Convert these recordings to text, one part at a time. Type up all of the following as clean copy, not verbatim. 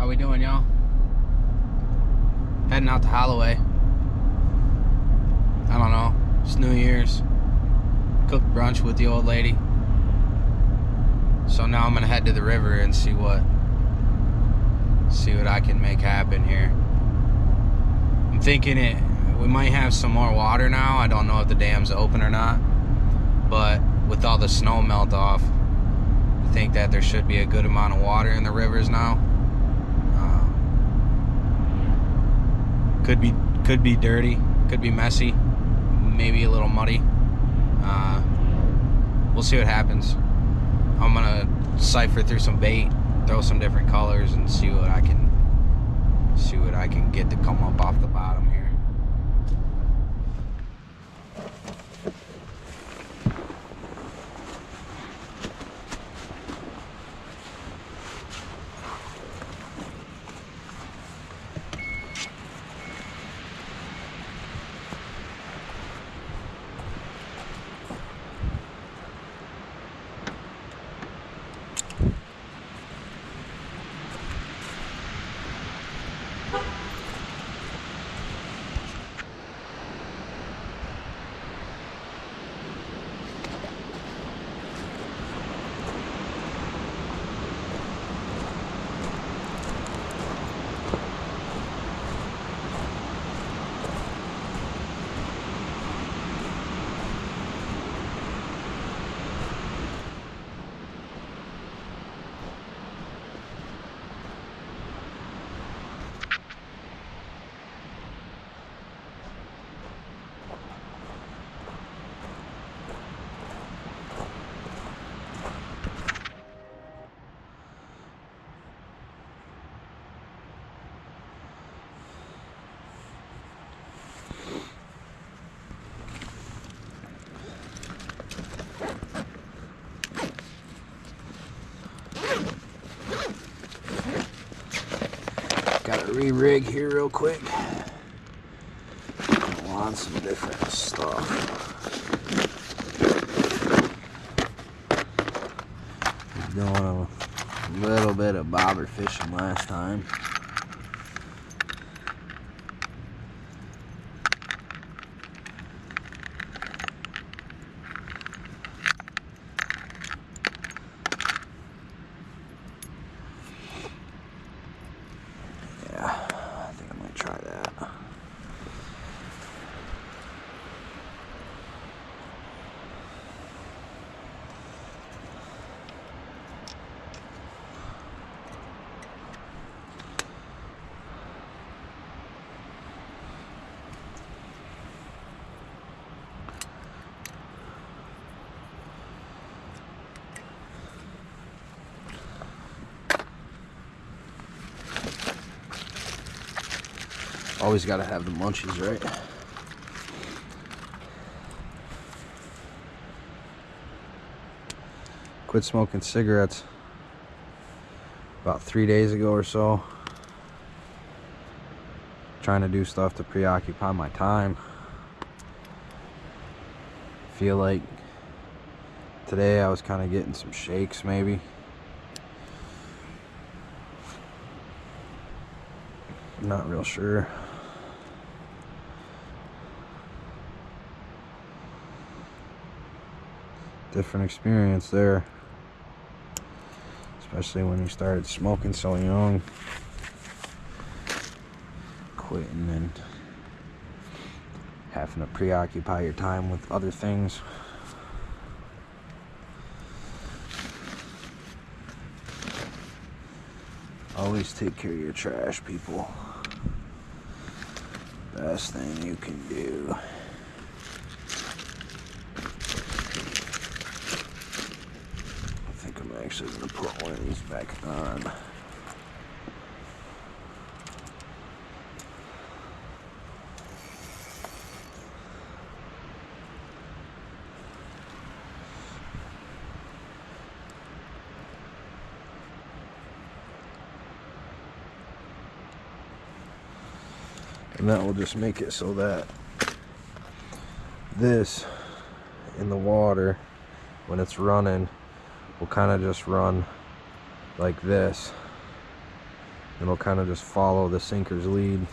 How we doing, y'all? Heading out to Holloway. I don't know. It's New Year's. Cooked brunch with the old lady. So now I'm gonna head to the river and see what I can make happen here. I'm thinking we might have some more water now. I don't know if the dam's open or not, but with all the snow melt off, I think that there should be a good amount of water in the rivers now. Could be dirty, could be messy, maybe a little muddy. We'll see what happens. I'm gonna cipher through some bait, throw some different colors, and see what I can get to come up off the bottom here. Gotta re-rig here real quick. I want some different stuff. Was doing a little bit of bobber fishing last time. Always gotta have the munchies, right? Quit smoking cigarettes about 3 days ago or so. Trying to do stuff to preoccupy my time. Feel like today I was kind of getting some shakes, maybe. Not real sure. Different experience there, especially when you started smoking so young, quitting and having to preoccupy your time with other things. Always take care of your trash, people. Best thing you can do. I'm actually going to put one of these back on. And that will just make it so that this in the water, when it's running, will kind of just run like this It'll kind of just follow the sinker's lead.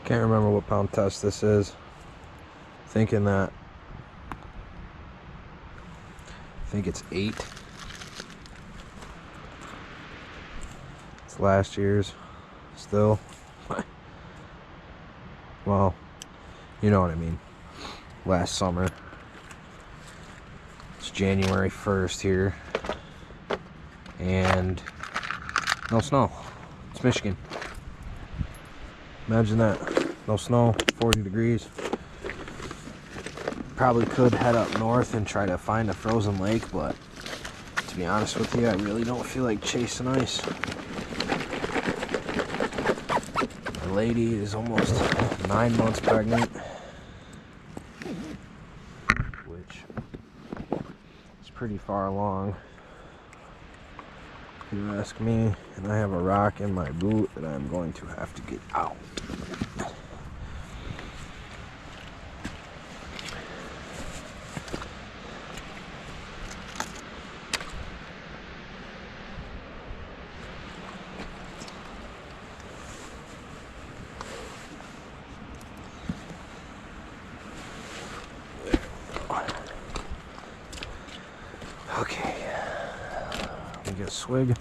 Can't remember what pound test this is. Thinking that, I think it's 8. It's last year's still. Well, you know what I mean. Last summer. It's January 1st here. And no snow. It's Michigan. Imagine that. No snow, 40 degrees. Probably could head up north and try to find a frozen lake, but to be honest with you, I really don't feel like chasing ice. My lady is almost 9 months pregnant, which is pretty far along, if you ask me, and I have a rock in my boot that I'm going to have to get out. Okay, let me get a swig.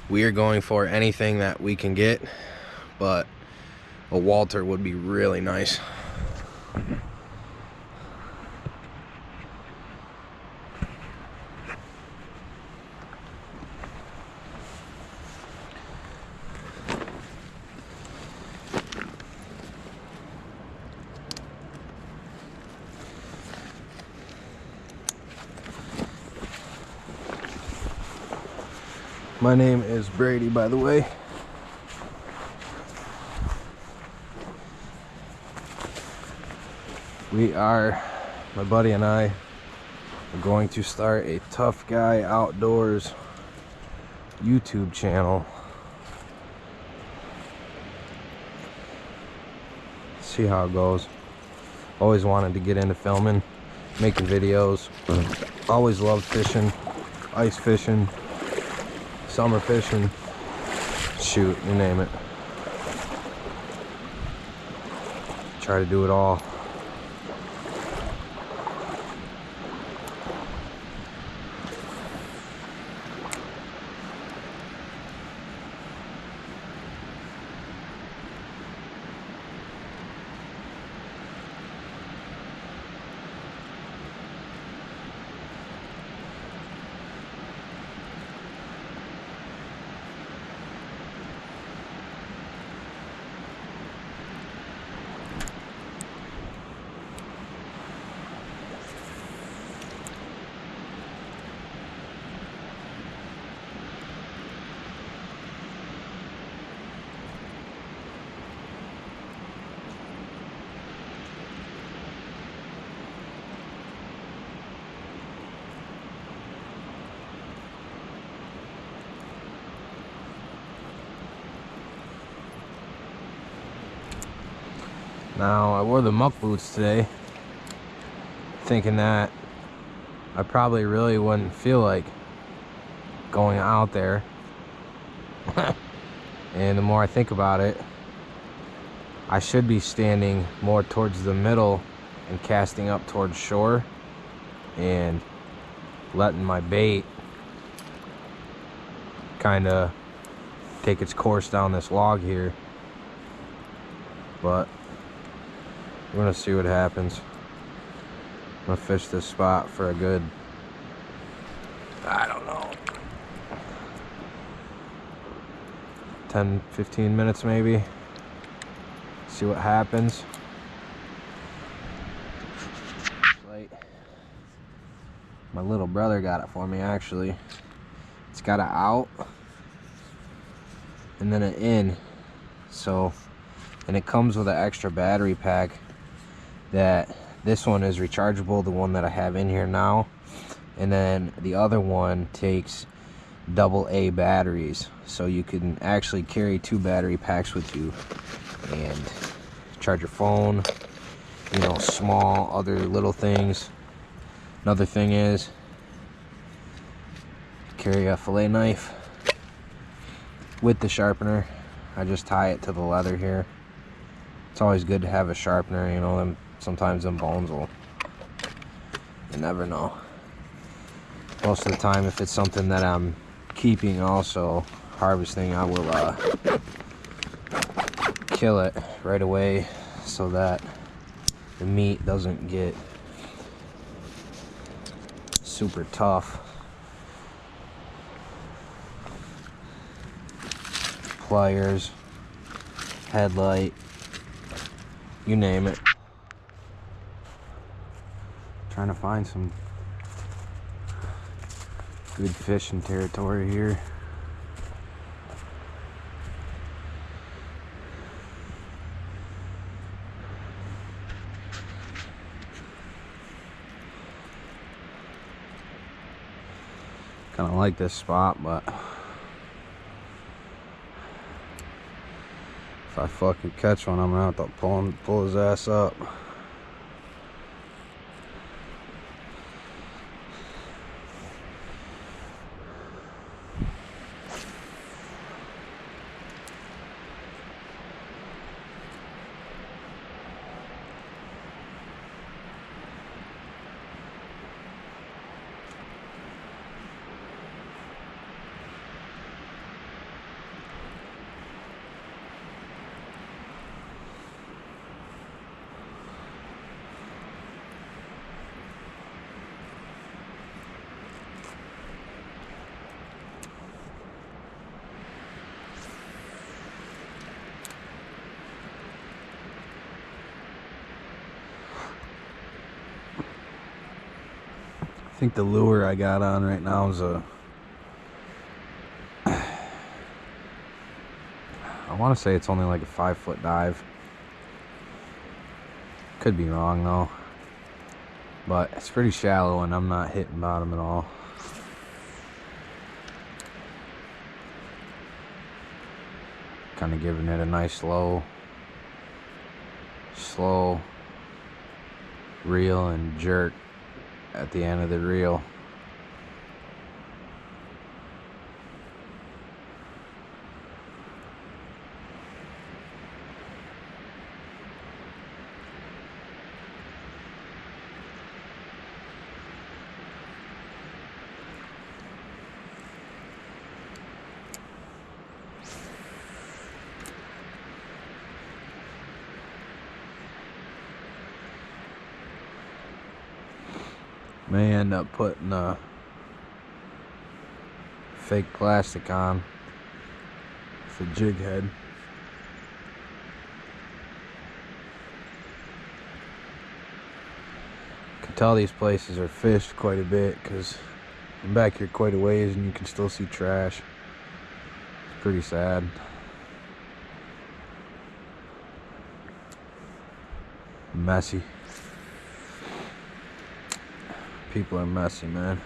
We are going for anything that we can get, but a Walter would be really nice. My name is Brady, by the way. My buddy and I are going to start a Tough Guy Outdoors YouTube channel. See how it goes. Always wanted to get into filming, making videos. Always loved fishing, ice fishing, summer fishing, shoot, you name it. Try to do it all. Now, I wore the muck boots today, thinking that I probably really wouldn't feel like going out there. And the more I think about it, I should be standing more towards the middle and casting up towards shore and letting my bait kind of take its course down this log here. But we're gonna see what happens. I'm gonna fish this spot for a good, I don't know, 10-15 minutes maybe. See what happens. My little brother got it for me, actually. it's got an out and then an in. So, and it comes with an extra battery pack. That this one is rechargeable, the one that I have in here now, and then the other one takes AA batteries, so you can actually carry 2 battery packs with you and charge your phone, you know, small other little things. Another thing is carry a fillet knife with the sharpener. I just tie it to the leather here. It's always good to have a sharpener, you know, sometimes them bones will, you never know. Most of the time, if it's something that I'm keeping also harvesting, I will kill it right away so that the meat doesn't get super tough. Pliers, headlight, you name it. Trying to find some good fishing territory here. Kind of like this spot, but if I fucking catch one, I'm gonna have to pull his ass up. I think the lure I got on right now is I want to say it's only like a 5-foot dive. Could be wrong though, but it's pretty shallow and I'm not hitting bottom at all. Kind of giving it a nice slow reel and jerk at the end of the reel. May end up putting a fake plastic on for jig head. Can tell these places are fished quite a bit because I'm back here quite a ways and you can still see trash. It's pretty sad. Messy. People are messy, man.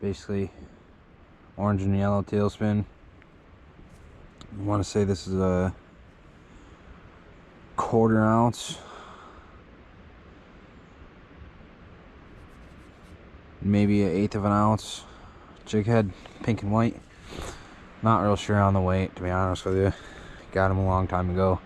Basically orange and yellow tailspin. I want to say this is a 1/4 ounce, maybe an 1/8 of an ounce jig head, pink and white. Not real sure on the weight, to be honest with you. Got him a long time ago.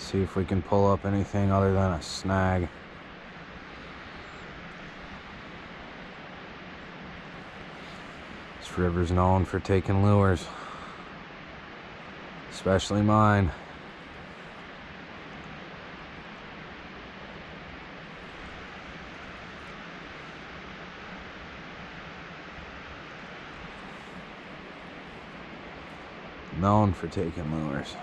See if we can pull up anything other than a snag. This river's known for taking lures, especially mine. Known for taking lures.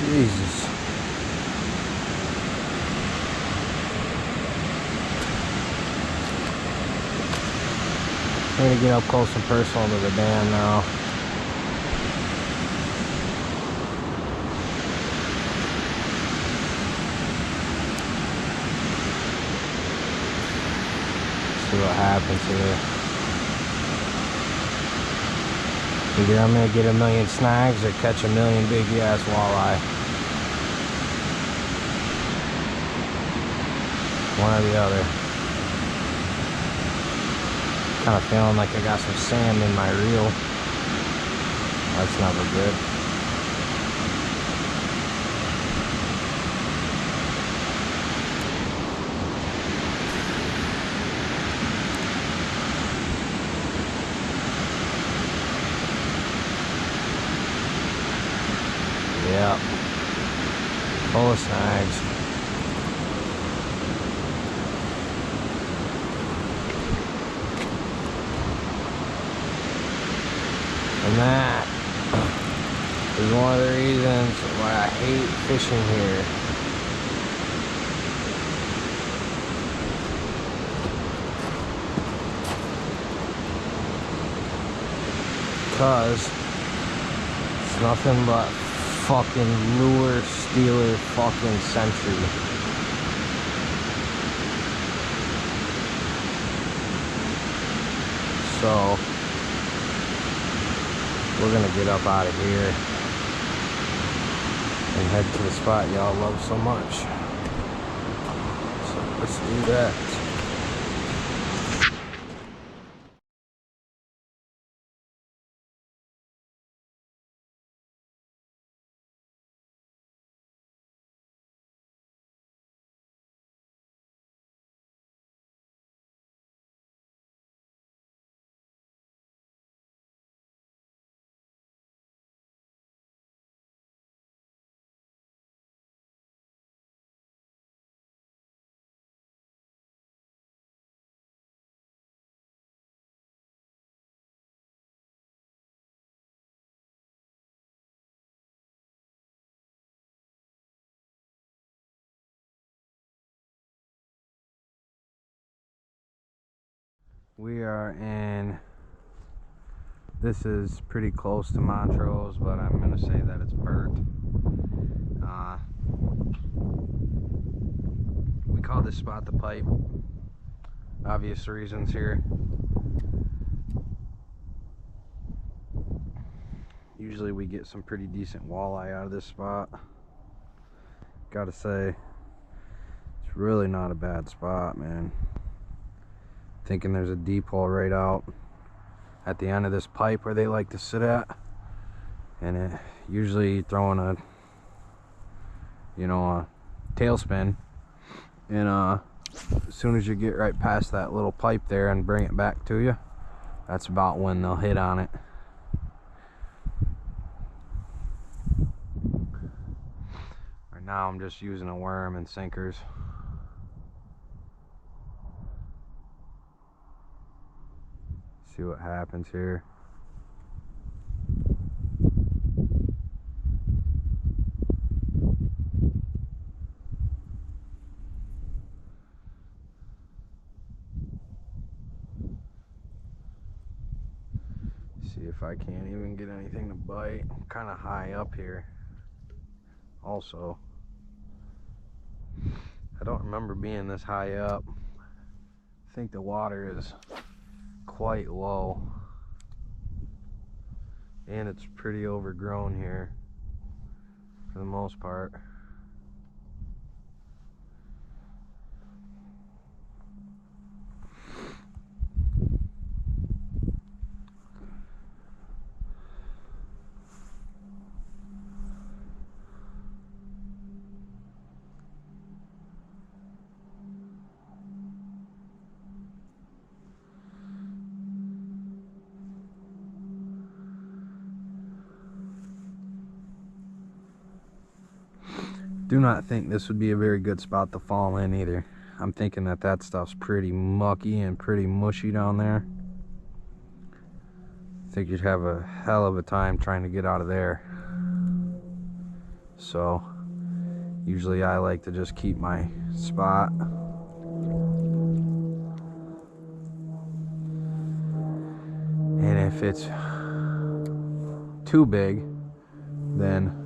Jesus. I'm gonna get up close and personal to the dam now. See what happens here. Either I'm gonna get a million snags or catch a million big ass walleye. One or the other. Kind of feeling like I got some sand in my reel. That's never good. Yep. Full of snags. And that is one of the reasons why I hate fishing here. Because it's nothing but fucking lure stealer fucking century. So we're gonna get up out of here and head to the spot y'all love so much. So let's do that. We are in, this is pretty close to Montrose, but I'm going to say that it's Burt. We call this spot the Pipe. Obvious reasons here. Usually we get some pretty decent walleye out of this spot. Gotta say, it's really not a bad spot, man. Thinking there's a deep hole right out at the end of this pipe where they like to sit at, and it usually throwing a, you know, a tailspin, and as soon as you get right past that little pipe there and bring it back to you, that's about when they'll hit on it. Right now I'm just using a worm and sinkers. See what happens here. See if I can't even get anything to bite. I'm kind of high up here. Also, I don't remember being this high up. I think the water is quite low. And it's pretty overgrown here for the most part. Do not think this would be a very good spot to fall in either. I'm thinking that that stuff's pretty mucky and pretty mushy down there. I think you'd have a hell of a time trying to get out of there. So usually I like to just keep my spot. And if it's too big, then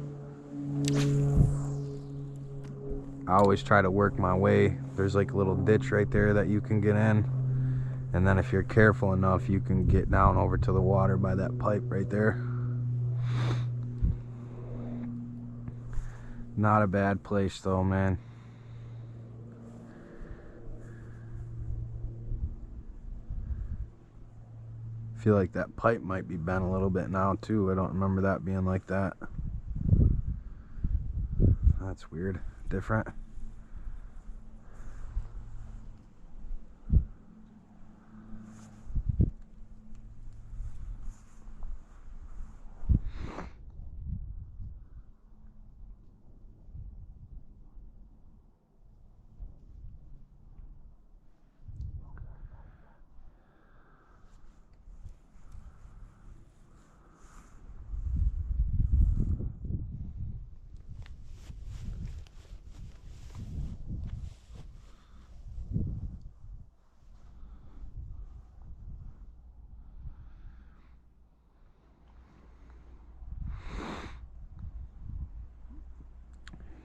I always try to work my way. There's like a little ditch right there that you can get in. And then if you're careful enough, you can get down over to the water by that pipe right there. Not a bad place though, man. I feel like that pipe might be bent a little bit now too. I don't remember that being like that. That's weird. Different.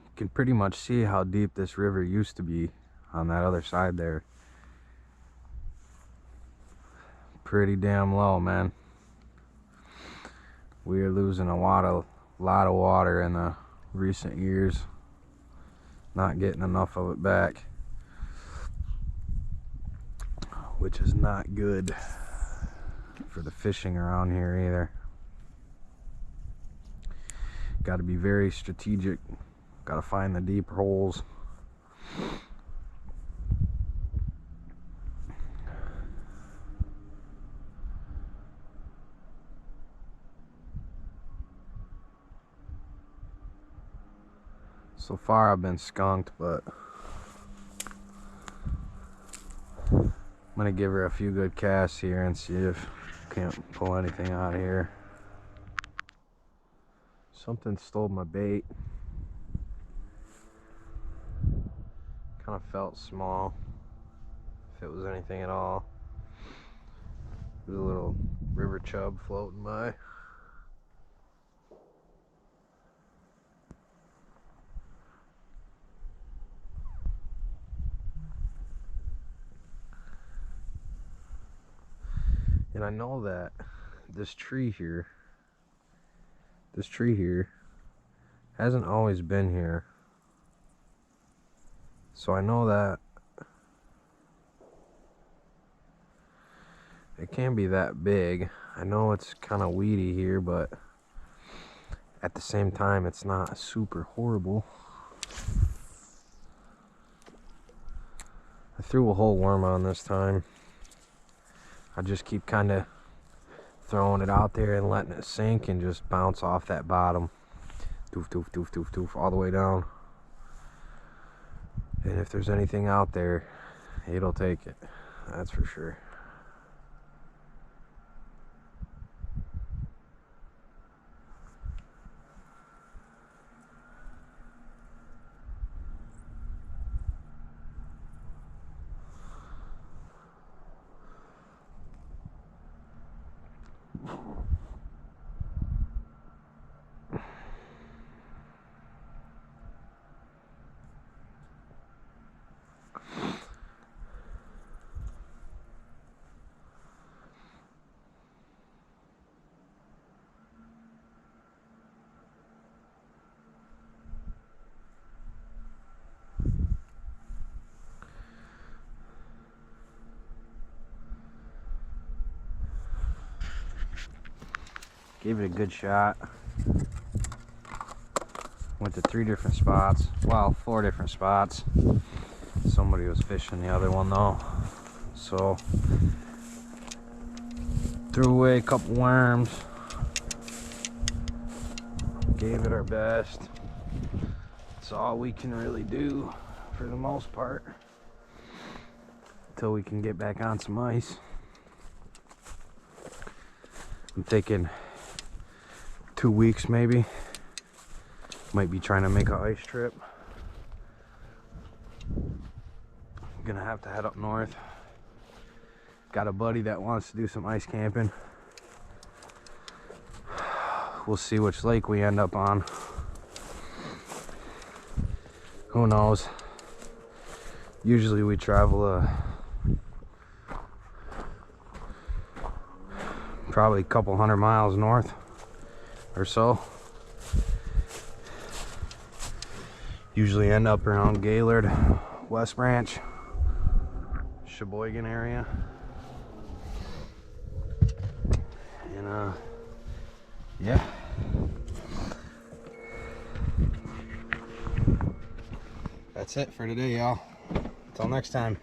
You can pretty much see how deep this river used to be on that other side there. Pretty damn low, man. We are losing a lot of water in the recent years. Not getting enough of it back, which is not good for the fishing around here either. Got to be very strategic. Got to find the deep holes. So far I've been skunked, but I'm gonna give her a few good casts here and see if I can't pull anything out of here. Something stole my bait. Kind of felt small, if it was anything at all. There's a little river chub floating by. And I know that this tree here hasn't always been here. So I know that it can be that big. I know it's kind of weedy here, but at the same time it's not super horrible. I threw a whole worm on this time. I just keep kind of throwing it out there and letting it sink and just bounce off that bottom. Doof, doof, doof, doof, doof, all the way down. And if there's anything out there, it'll take it. That's for sure. Gave it a good shot. Went to 3 different spots. Well, 4 different spots. Somebody was fishing the other one though. So threw away a couple worms. Gave it our best. That's all we can really do for the most part. Until we can get back on some ice. I'm thinking 2 weeks maybe. Might be trying to make an ice trip. Gonna have to head up north. Got a buddy that wants to do some ice camping. We'll see which lake we end up on. Who knows? Usually we travel probably a couple 100 miles north or so. Usually end up around Gaylord, West Branch, Sheboygan area. And yeah. That's it for today, y'all. Until next time.